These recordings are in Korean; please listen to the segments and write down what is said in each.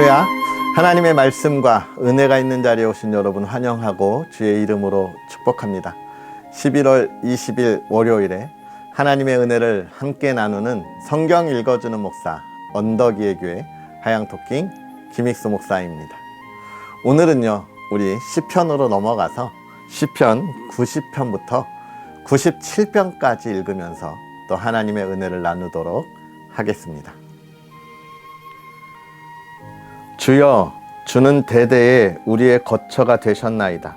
할렐루야. 하나님의 말씀과 은혜가 있는 자리에 오신 여러분 환영하고 주의 이름으로 축복합니다. 11월 20일 월요일에 하나님의 은혜를 함께 나누는 성경 읽어주는 목사 언덕이의 교회 하양토킹 김익수 목사입니다. 오늘은요, 우리 시편으로 넘어가서 시편 90편부터 97편까지 읽으면서 또 하나님의 은혜를 나누도록 하겠습니다. 주여, 주는 대대에 우리의 거처가 되셨나이다.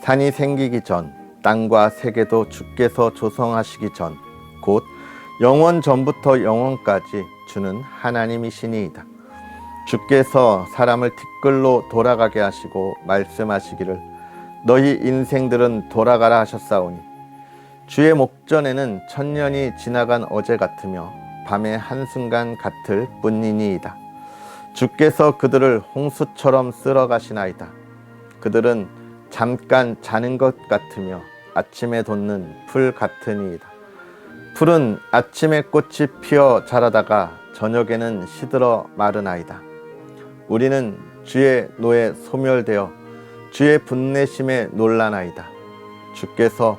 산이 생기기 전, 땅과 세계도 주께서 조성하시기 전, 곧 영원 전부터 영원까지 주는 하나님이시니이다. 주께서 사람을 티끌로 돌아가게 하시고 말씀하시기를 너희 인생들은 돌아가라 하셨사오니 주의 목전에는 천년이 지나간 어제 같으며 밤의 한순간 같을 뿐이니이다. 주께서 그들을 홍수처럼 쓸어 가시나이다. 그들은 잠깐 자는 것 같으며 아침에 돋는 풀 같으니이다. 풀은 아침에 꽃이 피어 자라다가 저녁에는 시들어 마르나이다. 우리는 주의 노에 소멸되어 주의 분내심에 놀라나이다. 주께서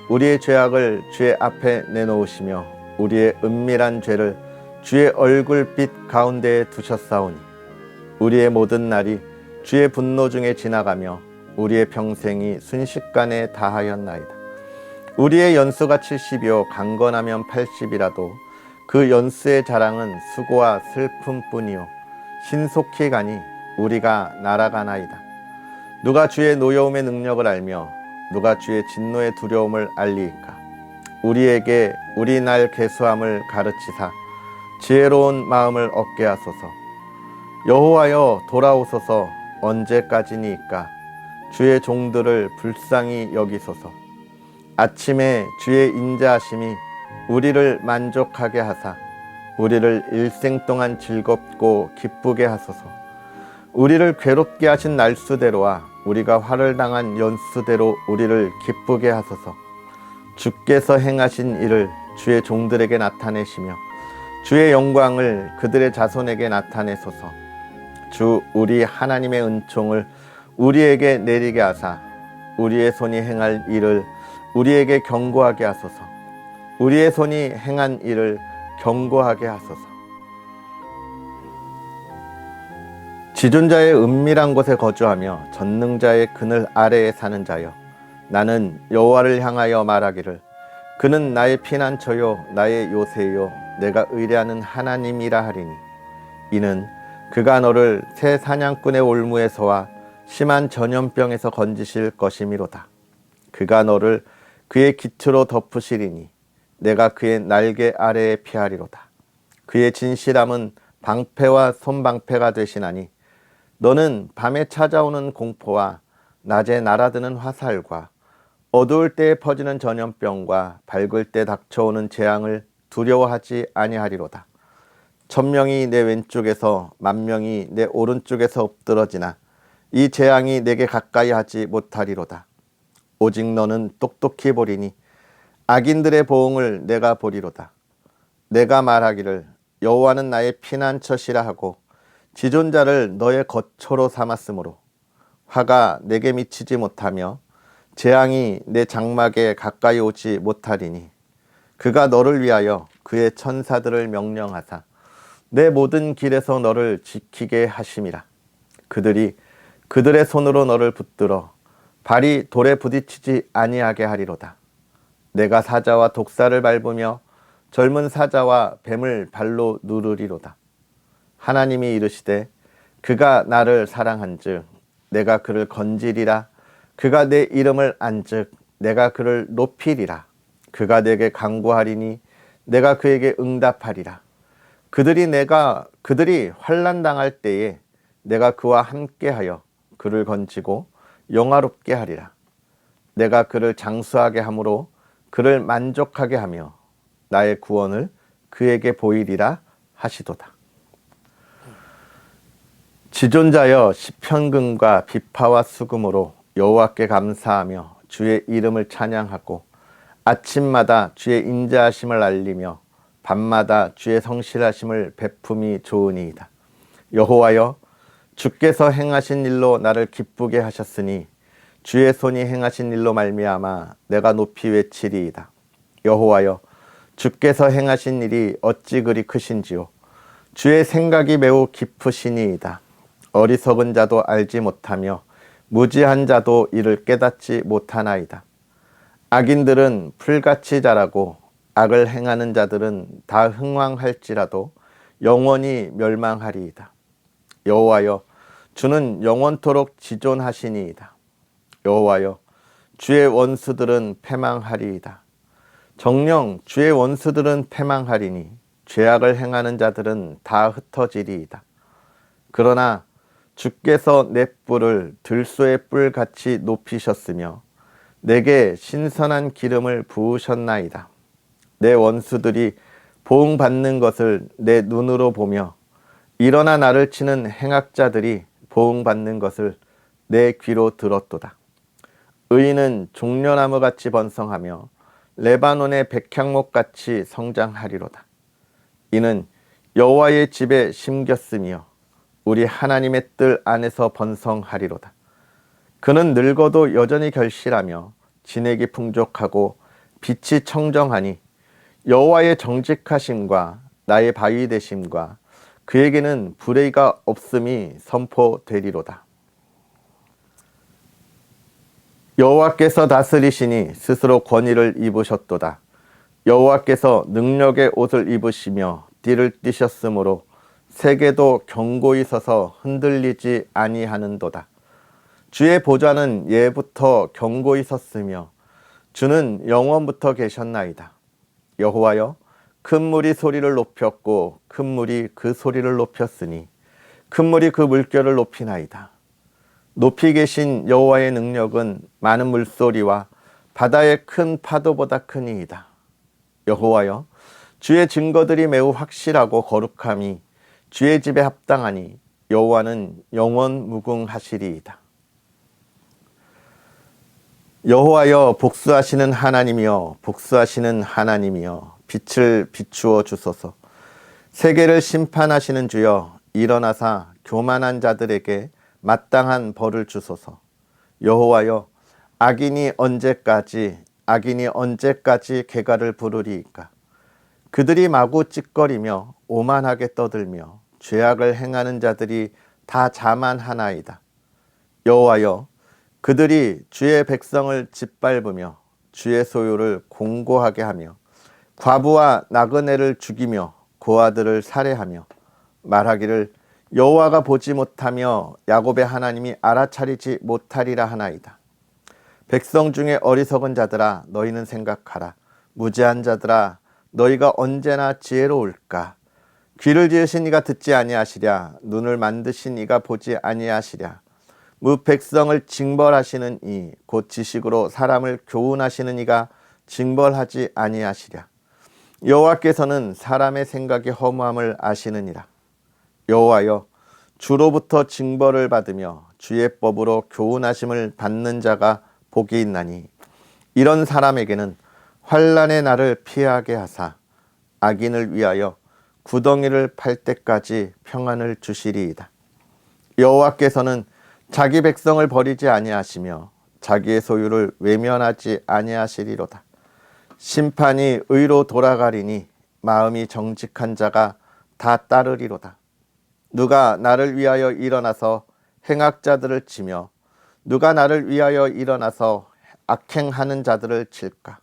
우리의 죄악을 주의 앞에 내놓으시며 우리의 은밀한 죄를 주의 얼굴빛 가운데에 두셨사오니 우리의 모든 날이 주의 분노 중에 지나가며 우리의 평생이 순식간에 다하였나이다. 우리의 연수가 70이요 강건하면 80이라도 그 연수의 자랑은 수고와 슬픔뿐이요 신속히 가니 우리가 날아가나이다. 누가 주의 노여움의 능력을 알며 누가 주의 진노의 두려움을 알리이까. 우리에게 우리 날 계수함을 가르치사 지혜로운 마음을 얻게 하소서. 여호와여 돌아오소서. 언제까지니까. 주의 종들을 불쌍히 여기소서. 아침에 주의 인자하심이 우리를 만족하게 하사 우리를 일생 동안 즐겁고 기쁘게 하소서. 우리를 괴롭게 하신 날수대로와 우리가 화를 당한 연수대로 우리를 기쁘게 하소서. 주께서 행하신 일을 주의 종들에게 나타내시며 주의 영광을 그들의 자손에게 나타내소서. 주 우리 하나님의 은총을 우리에게 내리게 하사 우리의 손이 행할 일을 우리에게 경고하게 하소서. 우리의 손이 행한 일을 경고하게 하소서. 지존자의 은밀한 곳에 거주하며 전능자의 그늘 아래에 사는 자여, 나는 여호와를 향하여 말하기를 그는 나의 피난처요 나의 요새요 내가 의뢰하는 하나님이라 하리니 이는 그가 너를 새 사냥꾼의 올무에서와 심한 전염병에서 건지실 것이미로다. 그가 너를 그의 깃으로 덮으시리니 내가 그의 날개 아래에 피하리로다. 그의 진실함은 방패와 손방패가 되시나니 너는 밤에 찾아오는 공포와 낮에 날아드는 화살과 어두울 때에 퍼지는 전염병과 밝을 때 닥쳐오는 재앙을 두려워하지 아니하리로다. 1000명이 내 왼쪽에서 10,000명이 내 오른쪽에서 엎드러지나 이 재앙이 내게 가까이 하지 못하리로다. 오직 너는 똑똑히 보리니 악인들의 보응을 내가 보리로다. 내가 말하기를 여호와는 나의 피난처시라 하고 지존자를 너의 거처로 삼았으므로 화가 내게 미치지 못하며 재앙이 내 장막에 가까이 오지 못하리니 그가 너를 위하여 그의 천사들을 명령하사 내 모든 길에서 너를 지키게 하심이라. 그들이 그들의 손으로 너를 붙들어 발이 돌에 부딪히지 아니하게 하리로다. 내가 사자와 독사를 밟으며 젊은 사자와 뱀을 발로 누르리로다. 하나님이 이르시되 그가 나를 사랑한즉 내가 그를 건지리라. 그가 내 이름을 안즉 내가 그를 높이리라. 그가 내게 간구하리니 내가 그에게 응답하리라. 그들이 환난 당할 때에 내가 그와 함께하여 그를 건지고 영화롭게 하리라. 내가 그를 장수하게 함으로 그를 만족하게 하며 나의 구원을 그에게 보이리라 하시도다. 지존자여 시편금과 비파와 수금으로 여호와께 감사하며 주의 이름을 찬양하고 아침마다 주의 인자하심을 알리며 밤마다 주의 성실하심을 베품이 좋으니이다. 여호와여 주께서 행하신 일로 나를 기쁘게 하셨으니 주의 손이 행하신 일로 말미암아 내가 높이 외치리이다. 여호와여, 주께서 행하신 일이 어찌 그리 크신지요. 주의 생각이 매우 깊으시니이다. 어리석은 자도 알지 못하며 무지한 자도 이를 깨닫지 못하나이다. 악인들은 풀같이 자라고 악을 행하는 자들은 다 흥왕할지라도 영원히 멸망하리이다. 여호와여, 주는 영원토록 지존하시니이다. 여호와여, 주의 원수들은 패망하리이다. 정녕 주의 원수들은 패망하리니 죄악을 행하는 자들은 다 흩어지리이다. 그러나 주께서 내 뿔을 들소의 뿔같이 높이셨으며 내게 신선한 기름을 부으셨나이다. 내 원수들이 보응받는 것을 내 눈으로 보며 일어나 나를 치는 행악자들이 보응받는 것을 내 귀로 들었도다. 의인은 종려나무같이 번성하며 레바논의 백향목같이 성장하리로다. 이는 여호와의 집에 심겼으며 우리 하나님의 뜰 안에서 번성하리로다. 그는 늙어도 여전히 결실하며 진액이 풍족하고 빛이 청정하니 여호와의 정직하심과 나의 바위 되심과 그에게는 불의가 없음이 선포되리로다. 여호와께서 다스리시니 스스로 권위를 입으셨도다. 여호와께서 능력의 옷을 입으시며 띠를 띠셨으므로 세계도 견고히 서서 흔들리지 아니하는도다. 주의 보좌는 예부터 견고히 섰으며 주는 영원부터 계셨나이다. 여호와여, 큰 물이 소리를 높였고 큰 물이 그 소리를 높였으니 큰 물이 그 물결을 높이나이다. 높이 계신 여호와의 능력은 많은 물소리와 바다의 큰 파도보다 크니이다. 여호와여, 주의 증거들이 매우 확실하고 거룩함이 주의 집에 합당하니 여호와는 영원 무궁하시리이다. 여호와여, 복수하시는 하나님이여, 복수하시는 하나님이여, 빛을 비추어 주소서. 세계를 심판하시는 주여, 일어나사 교만한 자들에게 마땅한 벌을 주소서. 여호와여, 악인이 언제까지 개가를 부르리이까. 그들이 마구 찌꺼리며 오만하게 떠들며 죄악을 행하는 자들이 다 자만하나이다. 여호와여, 그들이 주의 백성을 짓밟으며 주의 소유를 공고하게 하며 과부와 나그네를 죽이며 고아들을 살해하며 말하기를 여호와가 보지 못하며 야곱의 하나님이 알아차리지 못하리라 하나이다. 백성 중에 어리석은 자들아, 너희는 생각하라. 무지한 자들아, 너희가 언제나 지혜로울까. 귀를 지으신 이가 듣지 아니하시랴. 눈을 만드신 이가 보지 아니하시랴. 백성을 징벌하시는 이, 곧 지식으로 사람을 교훈하시는 이가 징벌하지 아니하시랴. 여호와께서는 사람의 생각이 허무함을 아시느니라. 여호와여, 주로부터 징벌을 받으며 주의 법으로 교훈하심을 받는 자가 복이 있나니 이런 사람에게는 환난의 날을 피하게 하사 악인을 위하여 구덩이를 팔 때까지 평안을 주시리이다. 여호와께서는 자기 백성을 버리지 아니하시며 자기의 소유를 외면하지 아니하시리로다. 심판이 의로 돌아가리니 마음이 정직한 자가 다 따르리로다. 누가 나를 위하여 일어나서 행악자들을 치며 누가 나를 위하여 일어나서 악행하는 자들을 칠까.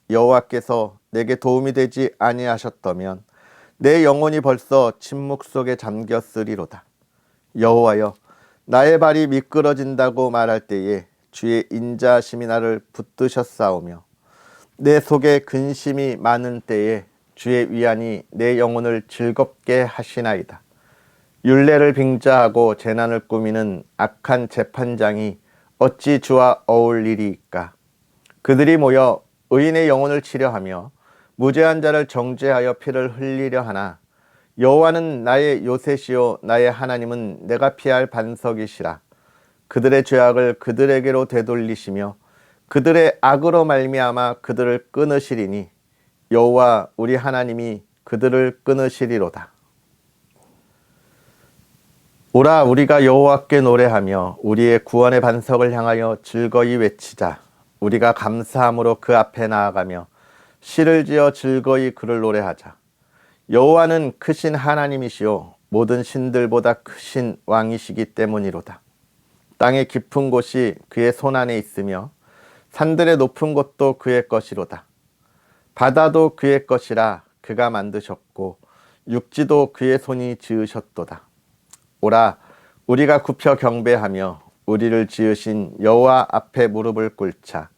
여호와께서 내게 도움이 되지 아니하셨다면 내 영혼이 벌써 침묵 속에 잠겼으리로다. 여호와여, 나의 발이 미끄러진다고 말할 때에 주의 인자하심이 나를 붙드셨사오며 내 속에 근심이 많은 때에 주의 위안이 내 영혼을 즐겁게 하시나이다. 율례를 빙자하고 재난을 꾸미는 악한 재판장이 어찌 주와 어울리리이까. 그들이 모여 의인의 영혼을 치려하며 무죄한 자를 정죄하여 피를 흘리려 하나 여호와는 나의 요새시요 나의 하나님은 내가 피할 반석이시라. 그들의 죄악을 그들에게로 되돌리시며 그들의 악으로 말미암아 그들을 끊으시리니 여호와 우리 하나님이 그들을 끊으시리로다. 오라 우리가 여호와께 노래하며 우리의 구원의 반석을 향하여 즐거이 외치자. 우리가 감사함으로 그 앞에 나아가며 시를 지어 즐거이 그를 노래하자. 여호와는 크신 하나님이시요 모든 신들보다 크신 왕이시기 때문이로다. 땅의 깊은 곳이 그의 손 안에 있으며 산들의 높은 곳도 그의 것이로다. 바다도 그의 것이라 그가 만드셨고 육지도 그의 손이 지으셨도다. 오라 우리가 굽혀 경배하며 우리를 지으신 여호와 앞에 무릎을 꿇자.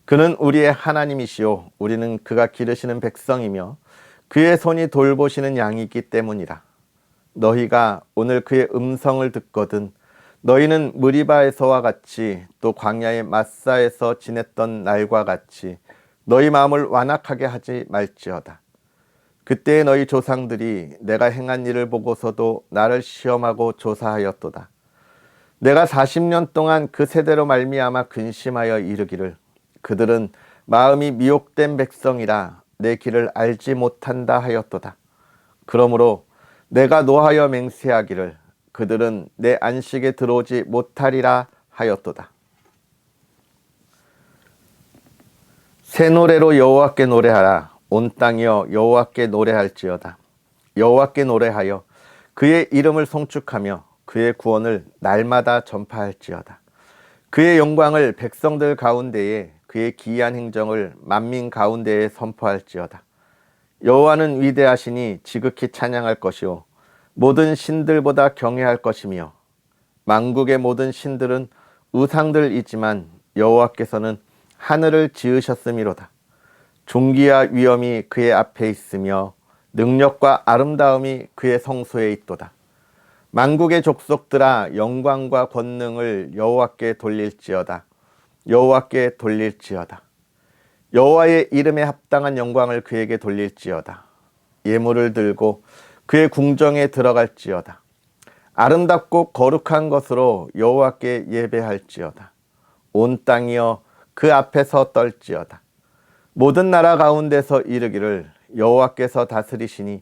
그는 우리의 하나님이시요 우리는 그가 기르시는 백성이며 그의 손이 돌보시는 양이기 때문이라. 너희가 오늘 그의 음성을 듣거든 너희는 무리바에서와 같이 또 광야의 마사에서 지냈던 날과 같이 너희 마음을 완악하게 하지 말지어다. 그때 너희 조상들이 내가 행한 일을 보고서도 나를 시험하고 조사하였도다. 내가 40년 동안 그 세대로 말미암아 근심하여 이르기를 그들은 마음이 미혹된 백성이라 내 길을 알지 못한다 하였도다. 그러므로 내가 노하여 맹세하기를 그들은 내 안식에 들어오지 못하리라 하였도다. 새 노래로 여호와께 노래하라. 온 땅이여 여호와께 노래할지어다. 여호와께 노래하여 그의 이름을 송축하며 그의 구원을 날마다 전파할지어다. 그의 영광을 백성들 가운데에 그의 기이한 행정을 만민 가운데에 선포할지어다. 여호와는 위대하시니 지극히 찬양할 것이요 모든 신들보다 경외할 것이며 만국의 모든 신들은 우상들이지만 여호와께서는 하늘을 지으셨음이로다. 존귀와 위엄이 그의 앞에 있으며 능력과 아름다움이 그의 성소에 있도다. 만국의 족속들아 영광과 권능을 여호와께 돌릴지어다. 여호와께 돌릴지어다. 여호와의 이름에 합당한 영광을 그에게 돌릴지어다. 예물을 들고 그의 궁정에 들어갈지어다. 아름답고 거룩한 것으로 여호와께 예배할지어다. 온 땅이여 그 앞에서 떨지어다. 모든 나라 가운데서 이르기를 여호와께서 다스리시니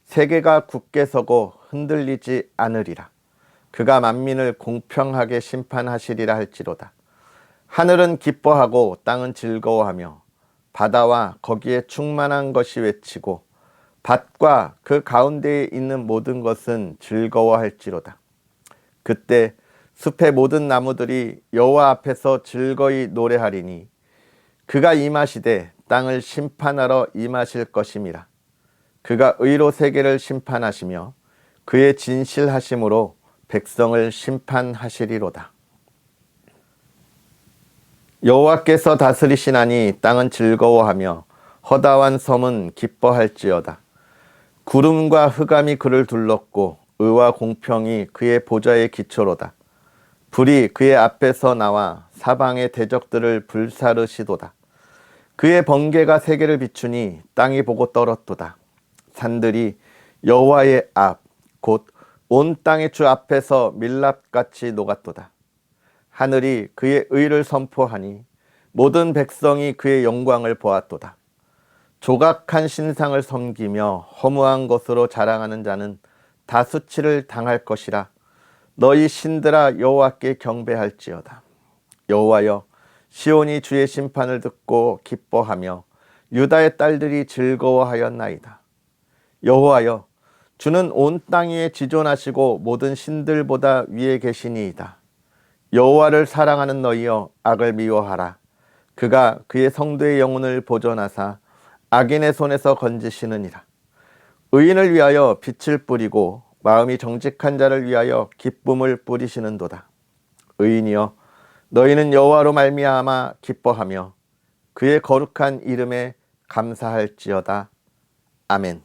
세계가 굳게 서고 흔들리지 않으리라. 그가 만민을 공평하게 심판하시리라 할지로다. 하늘은 기뻐하고 땅은 즐거워하며 바다와 거기에 충만한 것이 외치고 밭과 그 가운데에 있는 모든 것은 즐거워할지로다. 그때 숲의 모든 나무들이 여호와 앞에서 즐거이 노래하리니 그가 임하시되 땅을 심판하러 임하실 것임이라. 그가 의로 세계를 심판하시며 그의 진실하심으로 백성을 심판하시리로다. 여호와께서 다스리시나니 땅은 즐거워하며 허다한 섬은 기뻐할지어다. 구름과 흑암이 그를 둘렀고 의와 공평이 그의 보좌의 기초로다. 불이 그의 앞에서 나와 사방의 대적들을 불사르시도다. 그의 번개가 세계를 비추니 땅이 보고 떨었도다. 산들이 여호와의 앞 곧 온 땅의 주 앞에서 밀랍같이 녹았도다. 하늘이 그의 의를 선포하니 모든 백성이 그의 영광을 보았도다. 조각한 신상을 섬기며 허무한 것으로 자랑하는 자는 다 수치를 당할 것이라. 너희 신들아 여호와께 경배할지어다. 여호와여 시온이 주의 심판을 듣고 기뻐하며 유다의 딸들이 즐거워하였나이다. 여호와여 주는 온 땅 위에 지존하시고 모든 신들보다 위에 계시니이다. 여호와를 사랑하는 너희여 악을 미워하라. 그가 그의 성도의 영혼을 보존하사 악인의 손에서 건지시느니라. 의인을 위하여 빛을 뿌리고 마음이 정직한 자를 위하여 기쁨을 뿌리시는도다. 의인이여 너희는 여호와로 말미암아 기뻐하며 그의 거룩한 이름에 감사할지어다. 아멘.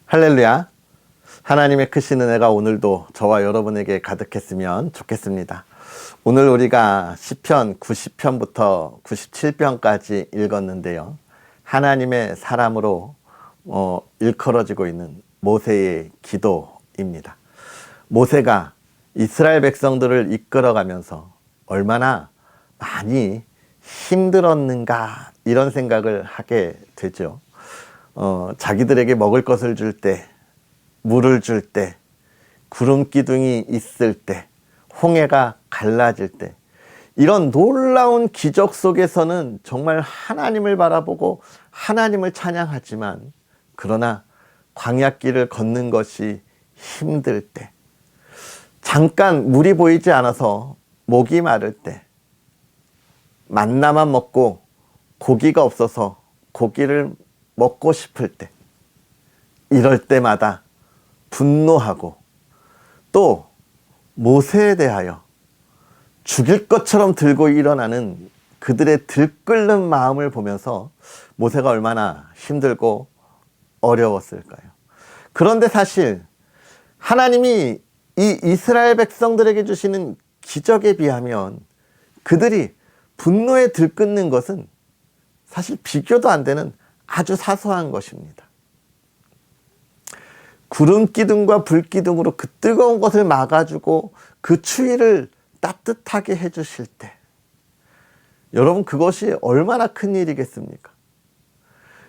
할렐루야. 하나님의 크신 은혜가 오늘도 저와 여러분에게 가득했으면 좋겠습니다. 오늘 우리가 시편 90편부터 97편까지 읽었는데요. 하나님의 사람으로 일컬어지고 있는 모세의 기도입니다. 모세가 이스라엘 백성들을 이끌어가면서 얼마나 많이 힘들었는가 이런 생각을 하게 되죠. 자기들에게 먹을 것을 줄 때 물을 줄 때, 구름 기둥이 있을 때, 홍해가 갈라질 때, 이런 놀라운 기적 속에서는 정말 하나님을 바라보고 하나님을 찬양하지만, 그러나 광야길을 걷는 것이 힘들 때, 잠깐 물이 보이지 않아서 목이 마를 때, 만나만 먹고 고기가 없어서 고기를 먹고 싶을 때, 이럴 때마다 분노하고, 또 모세에 대하여 죽일 것처럼 들고 일어나는 그들의 들끓는 마음을 보면서 모세가 얼마나 힘들고 어려웠을까요? 그런데 사실 하나님이 이 이스라엘 백성들에게 주시는 기적에 비하면 그들이 분노에 들끓는 것은 사실 비교도 안 되는 아주 사소한 것입니다. 구름 기둥과 불 기둥으로 그 뜨거운 것을 막아주고 그 추위를 따뜻하게 해주실 때, 여러분, 그것이 얼마나 큰 일이겠습니까?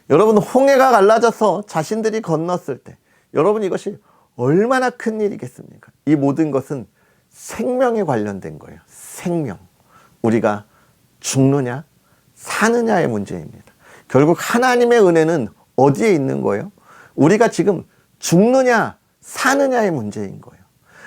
여러분, 홍해가 갈라져서 자신들이 건넜을 때, 여러분, 이것이 얼마나 큰 일이겠습니까? 이 모든 것은 생명에 관련된 거예요. 생명. 우리가 죽느냐 사느냐의 문제입니다. 결국 하나님의 은혜는 어디에 있는 거예요? 우리가 지금 죽느냐 사느냐의 문제인 거예요.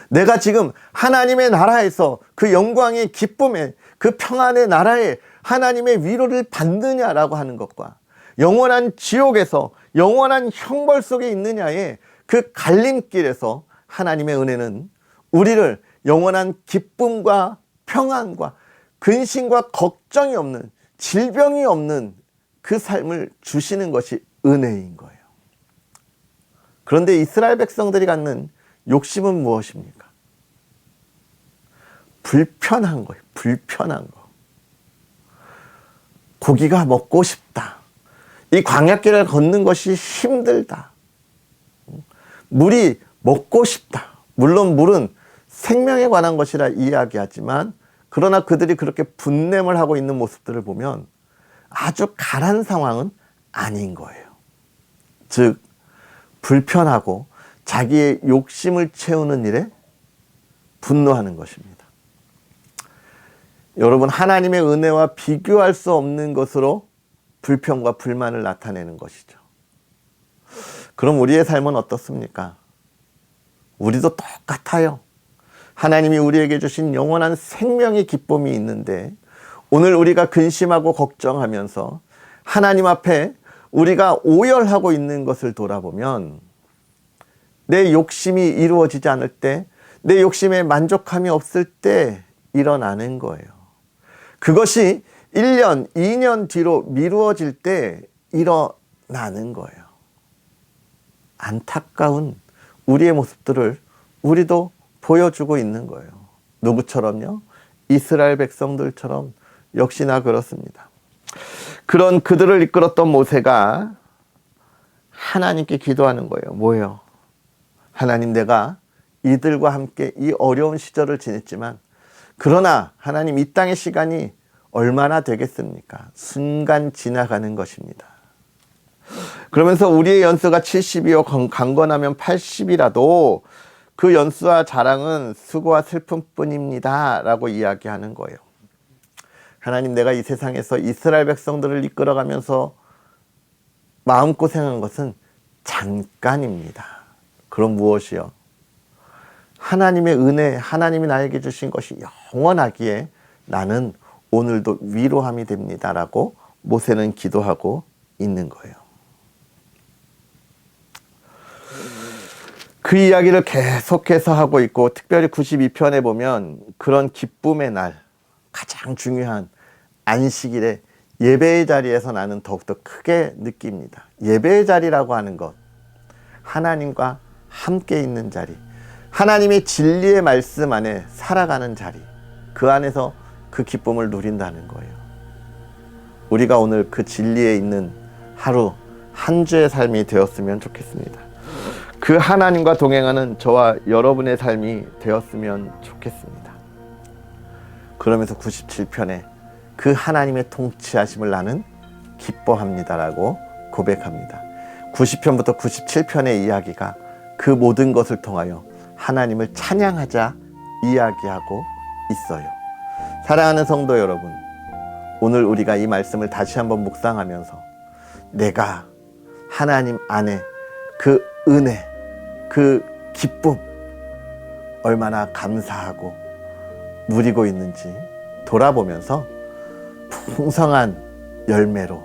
내가 지금 하나님의 나라에서 그 영광의 기쁨에, 그 평안의 나라에 하나님의 위로를 받느냐라고 하는 것과 영원한 지옥에서 영원한 형벌 속에 있느냐의 그 갈림길에서 하나님의 은혜는 우리를 영원한 기쁨과 평안과 근심과 걱정이 없는, 질병이 없는 그 삶을 주시는 것이 은혜인 거예요. 그런데 이스라엘 백성들이 갖는 욕심은 무엇입니까? 불편한 거예요. 불편한 거. 고기가 먹고 싶다. 이 광야길을 걷는 것이 힘들다. 물이 먹고 싶다. 물론 물은 생명에 관한 것이라 이야기하지만, 그러나 그들이 그렇게 분냄을 하고 있는 모습들을 보면 아주 가란 상황은 아닌 거예요. 즉, 불편하고 자기의 욕심을 채우는 일에 분노하는 것입니다. 여러분, 하나님의 은혜와 비교할 수 없는 것으로 불평과 불만을 나타내는 것이죠. 그럼 우리의 삶은 어떻습니까? 우리도 똑같아요. 하나님이 우리에게 주신 영원한 생명의 기쁨이 있는데, 오늘 우리가 근심하고 걱정하면서 하나님 앞에 우리가 오열하고 있는 것을 돌아보면, 내 욕심이 이루어지지 않을 때, 내 욕심에 만족함이 없을 때 일어나는 거예요. 그것이 1년, 2년 뒤로 미루어질 때 일어나는 거예요. 안타까운 우리의 모습들을 우리도 보여주고 있는 거예요. 누구처럼요? 이스라엘 백성들처럼 역시나 그렇습니다. 그런 그들을 이끌었던 모세가 하나님께 기도하는 거예요. 뭐예요? 하나님, 내가 이들과 함께 이 어려운 시절을 지냈지만, 그러나 하나님, 이 땅의 시간이 얼마나 되겠습니까? 순간 지나가는 것입니다. 그러면서 우리의 연수가 70이요 강건하면 80이라도 그 연수와 자랑은 수고와 슬픔뿐입니다 라고 이야기하는 거예요. 하나님, 내가 이 세상에서 이스라엘 백성들을 이끌어가면서 마음고생한 것은 잠깐입니다. 그럼 무엇이요? 하나님의 은혜, 하나님이 나에게 주신 것이 영원하기에 나는 오늘도 위로함이 됩니다 라고 모세는 기도하고 있는 거예요. 그 이야기를 계속해서 하고 있고, 특별히 92편에 보면 그런 기쁨의 날, 가장 중요한 안식일에 예배의 자리에서 나는 더욱더 크게 느낍니다. 예배의 자리라고 하는 것, 하나님과 함께 있는 자리, 하나님의 진리의 말씀 안에 살아가는 자리, 그 안에서 그 기쁨을 누린다는 거예요. 우리가 오늘 그 진리에 있는 하루, 한 주의 삶이 되었으면 좋겠습니다. 그 하나님과 동행하는 저와 여러분의 삶이 되었으면 좋겠습니다. 그러면서 97편에 그 하나님의 통치하심을 나는 기뻐합니다라고 고백합니다. 90편부터 97편의 이야기가 그 모든 것을 통하여 하나님을 찬양하자 이야기하고 있어요. 사랑하는 성도 여러분, 오늘 우리가 이 말씀을 다시 한번 묵상하면서 내가 하나님 안에 그 은혜, 그 기쁨 얼마나 감사하고 누리고 있는지 돌아보면서 풍성한 열매로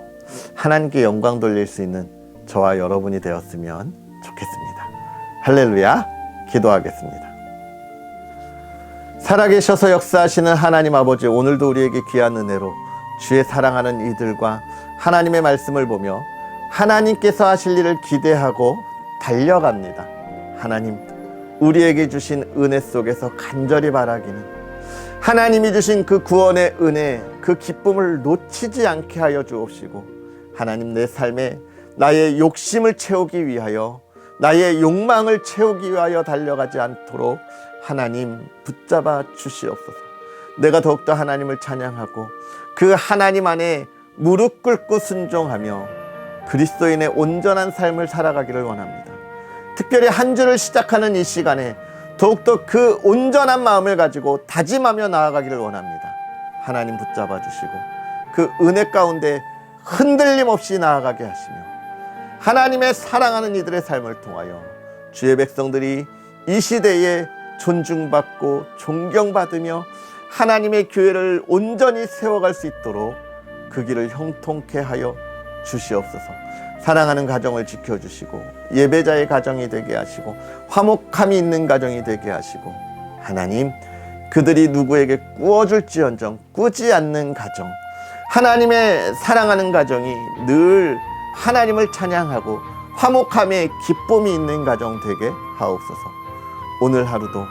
하나님께 영광 돌릴 수 있는 저와 여러분이 되었으면 좋겠습니다. 할렐루야. 기도하겠습니다. 살아계셔서 역사하시는 하나님 아버지, 오늘도 우리에게 귀한 은혜로 주의 사랑하는 이들과 하나님의 말씀을 보며 하나님께서 하실 일을 기대하고 달려갑니다. 하나님, 우리에게 주신 은혜 속에서 간절히 바라기는 하나님이 주신 그 구원의 은혜, 그 기쁨을 놓치지 않게 하여 주옵시고, 하나님, 내 삶에 나의 욕심을 채우기 위하여, 나의 욕망을 채우기 위하여 달려가지 않도록 하나님 붙잡아 주시옵소서. 내가 더욱더 하나님을 찬양하고 그 하나님 안에 무릎 꿇고 순종하며 그리스도인의 온전한 삶을 살아가기를 원합니다. 특별히 한 주를 시작하는 이 시간에 더욱더 그 온전한 마음을 가지고 다짐하며 나아가기를 원합니다. 하나님 붙잡아 주시고 그 은혜 가운데 흔들림 없이 나아가게 하시며 하나님의 사랑하는 이들의 삶을 통하여 주의 백성들이 이 시대에 존중받고 존경받으며 하나님의 교회를 온전히 세워갈 수 있도록 그 길을 형통케 하여 주시옵소서. 사랑하는 가정을 지켜주시고 예배자의 가정이 되게 하시고 화목함이 있는 가정이 되게 하시고, 하나님, 그들이 누구에게 꾸어줄지언정 꾸지 않는 가정, 하나님의 사랑하는 가정이 늘 하나님을 찬양하고 화목함에 기쁨이 있는 가정 되게 하옵소서. 오늘 하루도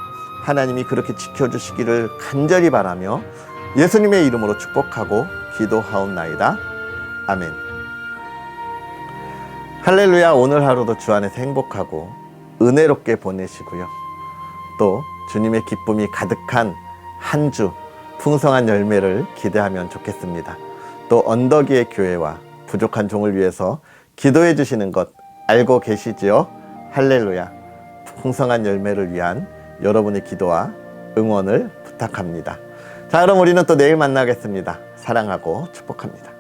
하나님이 그렇게 지켜주시기를 간절히 바라며 예수님의 이름으로 축복하고 기도하옵나이다. 아멘. 할렐루야. 오늘 하루도 주 안에서 행복하고 은혜롭게 보내시고요. 또 주님의 기쁨이 가득한 한 주 풍성한 열매를 기대하면 좋겠습니다. 또 언덕위의 교회와 부족한 종을 위해서 기도해 주시는 것 알고 계시지요? 할렐루야. 풍성한 열매를 위한 여러분의 기도와 응원을 부탁합니다. 자, 그럼 우리는 또 내일 만나겠습니다. 사랑하고 축복합니다.